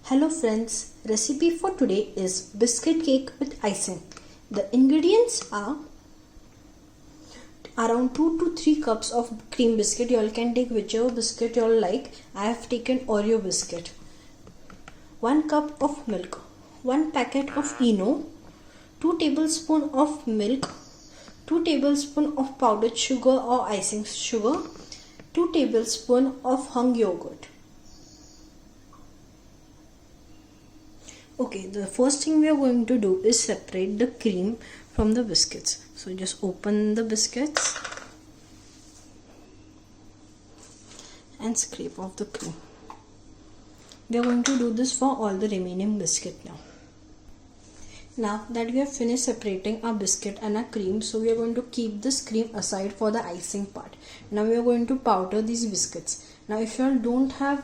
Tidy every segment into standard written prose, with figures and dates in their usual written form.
Hello friends, recipe for today is biscuit cake with icing. The ingredients are around 2 to 3 cups of cream biscuit. You all can take whichever biscuit you all like. I have taken Oreo biscuit. 1 cup of milk, 1 packet of Eno, 2 tablespoons of milk, 2 tablespoons of powdered sugar or icing sugar, 2 tablespoons of hung yogurt. Okay, the first thing we are going to do is separate the cream from the biscuits. So just open the biscuits and scrape off the cream. We are going to do this for all the remaining biscuit now. Now that we have finished separating our biscuit and our cream, so we are going to keep this cream aside for the icing part. Now we are going to powder these biscuits. Now if you all don't have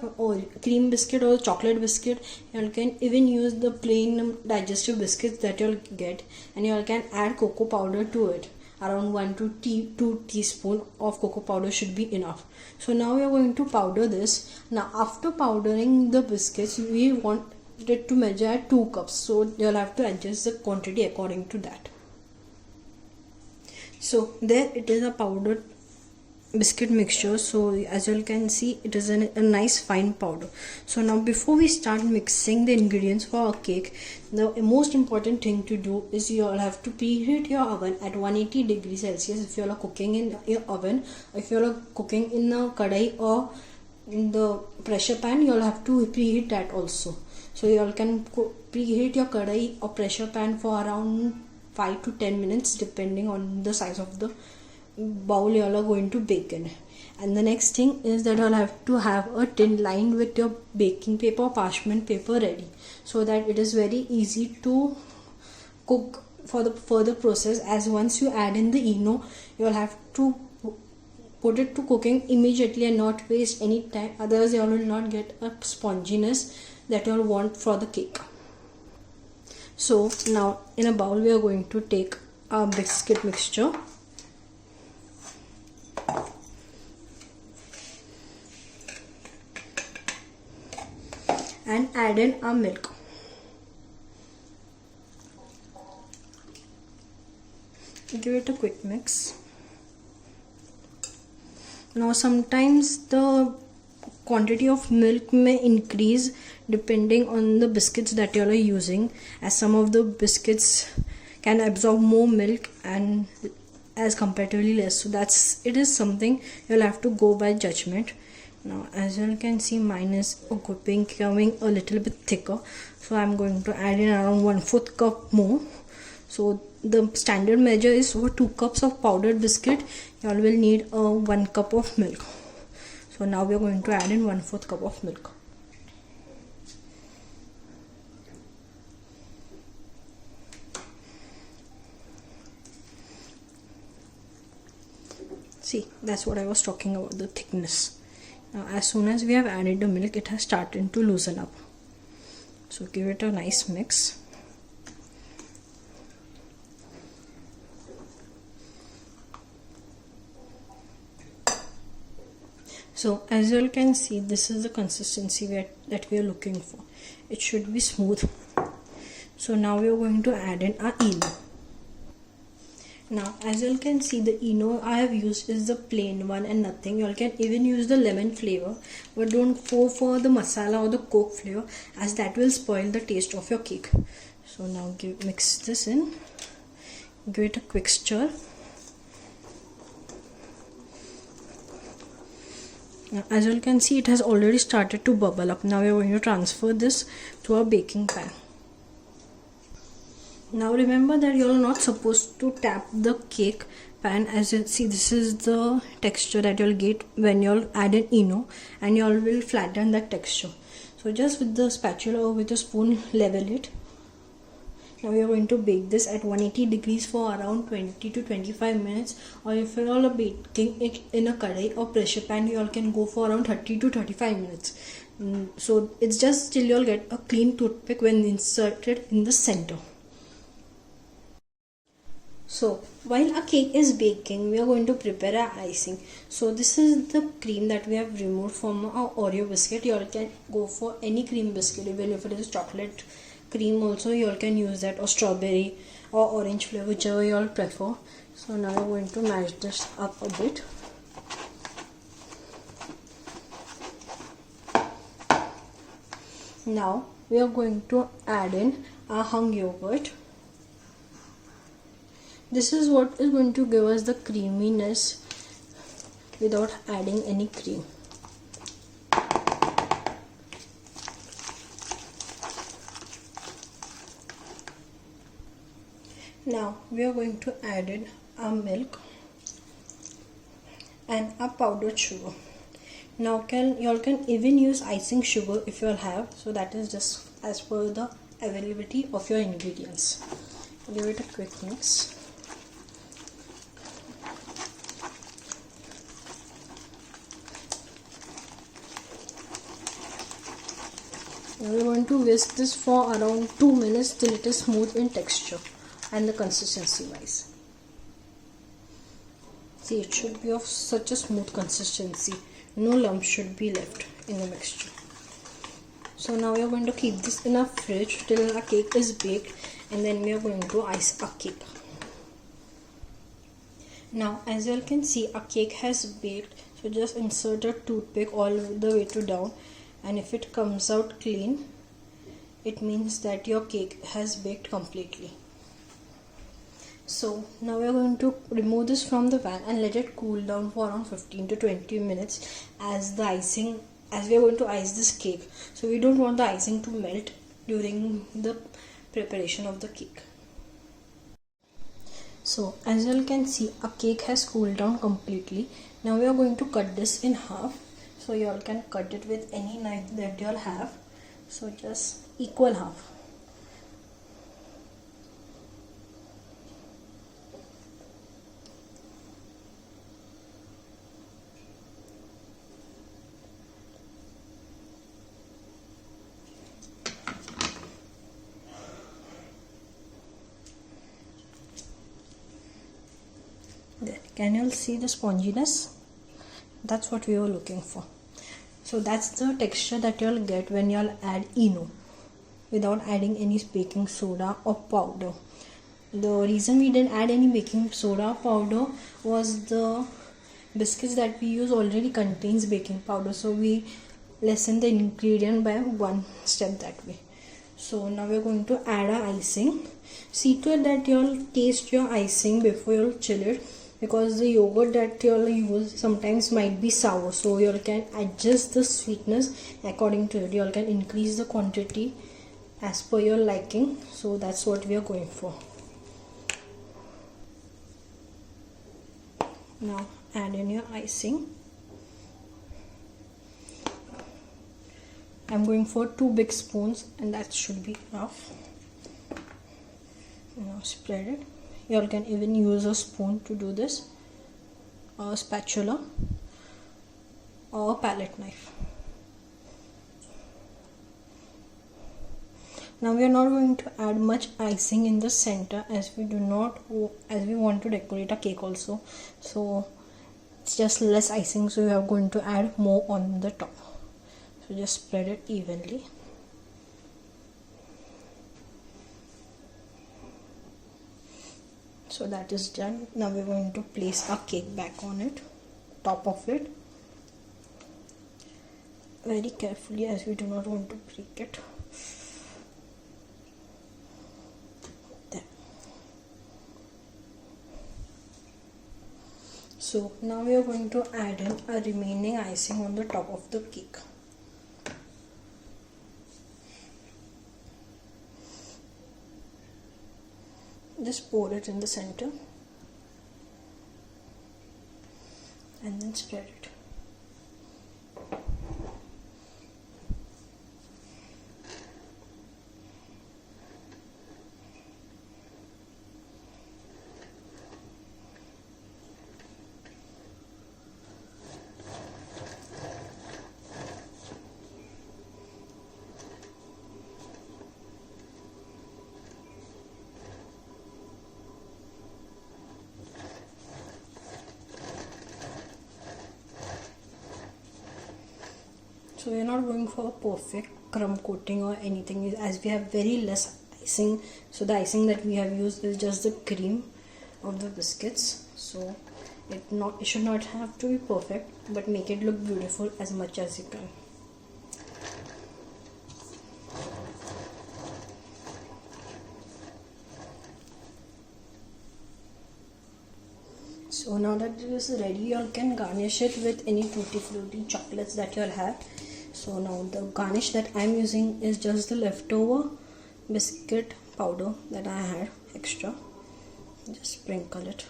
cream biscuit or chocolate biscuit, you all can even use the plain digestive biscuits that you all get, and you all can add cocoa powder to it. Around 1 to 2 teaspoons of cocoa powder should be enough. So now we are going to powder this. Now after powdering the biscuits, we want it to measure at 2 cups. So you will have to adjust the quantity according to that. So there it is, a powdered biscuit mixture. So as you all can see, it is a nice fine powder. So now before we start mixing the ingredients for our cake, the most important thing to do is you all have to preheat your oven at 180 degrees Celsius if you all are cooking in your oven. If you all are cooking in a kadai or in the pressure pan, you all have to preheat that also. So you all can preheat your kadai or pressure pan for around 5 to 10 minutes depending on the size of the bowl you all are going to bake in. And the next thing is that you all have to have a tin lined with your baking paper or parchment paper ready, so that it is very easy to cook for the further process. As once you add in the Eno, you all have to put it to cooking immediately and not waste any time, otherwise you all will not get a sponginess that you all want for the cake. So now in a bowl we are going to take our biscuit mixture and add in our milk. Give it a quick mix. Now sometimes the quantity of milk may increase depending on the biscuits that you are using, as some of the biscuits can absorb more milk and as comparatively less. So it is something you'll have to go by judgment. Now as you can see, mine is becoming a little bit thicker, so I'm going to add in around 1/4 cup more. So the standard measure is for 2 cups of powdered biscuit, you all will need 1 cup of milk. So now we are going to add in 1/4 cup of milk. See, that's what I was talking about, the thickness. Now as soon as we have added the milk, it has started to loosen up. So give it a nice mix. So as you all can see, this is the consistency that we are looking for. It should be smooth. So now we are going to add in our Eno. Now as you all can see, the Eno I have used is the plain one and nothing. You all can even use the lemon flavor, but don't go for the masala or the coke flavor, as that will spoil the taste of your cake. So now mix this in, give it a quick stir. Now as you all can see, it has already started to bubble up. Now we are going to transfer this to our baking pan. Now remember that you are not supposed to tap the cake pan. As you see, this is the texture that you will get when you all add an Eno, and you all will flatten that texture. So just with the spatula or with a spoon, level it. Now we are going to bake this at 180 degrees for around 20 to 25 minutes, or if you all are baking it in a kadai or pressure pan, you all can go for around 30 to 35 minutes. So it's just till you all get a clean toothpick when inserted in the center. So while our cake is baking, we are going to prepare our icing. So this is the cream that we have removed from our Oreo biscuit. You all can go for any cream biscuit, even if it is chocolate cream also you all can use that, or strawberry or orange flavor, whichever you all prefer. So now we're going to mash this up a bit. Now we are going to add in our hung yogurt. This is what is going to give us the creaminess without adding any cream. Now we are going to add in our milk and our powdered sugar. Now you all can even use icing sugar if you all have, so that is just as per the availability of your ingredients. Give it a quick mix. Now we are going to whisk this for around 2 minutes till it is smooth in texture and the consistency wise. See, it should be of such a smooth consistency. No lumps should be left in the mixture. So now we are going to keep this in our fridge till our cake is baked, and then we are going to ice our cake. Now as you all can see, our cake has baked. So just insert a toothpick all the way to down, and if it comes out clean, it means that your cake has baked completely. So now we are going to remove this from the pan and let it cool down for around 15 to 20 minutes as we are going to ice this cake. So we don't want the icing to melt during the preparation of the cake. So as you all can see, our cake has cooled down completely. Now we are going to cut this in half. So you all can cut it with any knife that you all have. So just equal half. There, can you all see the sponginess? That's what we were looking for. So that's the texture that you'll get when you'll add Eno without adding any baking soda or powder. The reason we didn't add any baking soda or powder was the biscuits that we use already contains baking powder, so we lessen the ingredient by one step that way. So now we're going to add our icing. See to it that you'll taste your icing before you'll chill it, because the yogurt that you'll use sometimes might be sour, so you can adjust the sweetness according to it. You can increase the quantity as per your liking. So that's what we are going for. Now add in your icing. I'm going for 2 big spoons, and that should be enough. Now spread it. You all can even use a spoon to do this, or a spatula, or a palette knife. Now we are not going to add much icing in the center, as we want to decorate a cake also. So it's just less icing, so we are going to add more on the top. So just spread it evenly. So that is done. Now we're going to place our cake back on it, top of it, very carefully, as we do not want to break it. There. So now we are going to add in a remaining icing on the top of the cake. Just pour it in the center and then spread it. So we're not going for a perfect crumb coating or anything, as we have very less icing. So the icing that we have used is just the cream of the biscuits. So it should not have to be perfect, but make it look beautiful as much as you can. So now that it is ready, you can garnish it with any tutti frutti chocolates that you have. So now the garnish that I am using is just the leftover biscuit powder that I had extra. Just sprinkle it.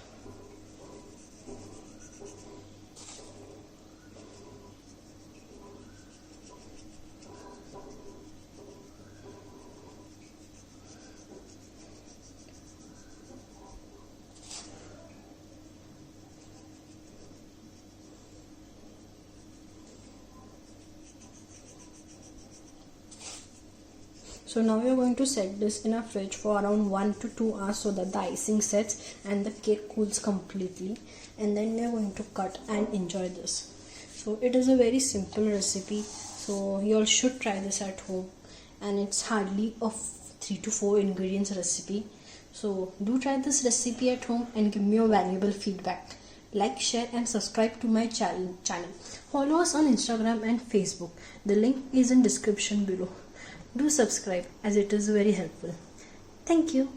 So now we are going to set this in a fridge for around 1 to 2 hours so that the icing sets and the cake cools completely, and then we are going to cut and enjoy this. So it is a very simple recipe, so you all should try this at home, and it's hardly a 3 to 4 ingredients recipe. So do try this recipe at home and give me your valuable feedback. Like, share and subscribe to my channel. Follow us on Instagram and Facebook. The link is in description below. Do subscribe as it is very helpful. Thank you.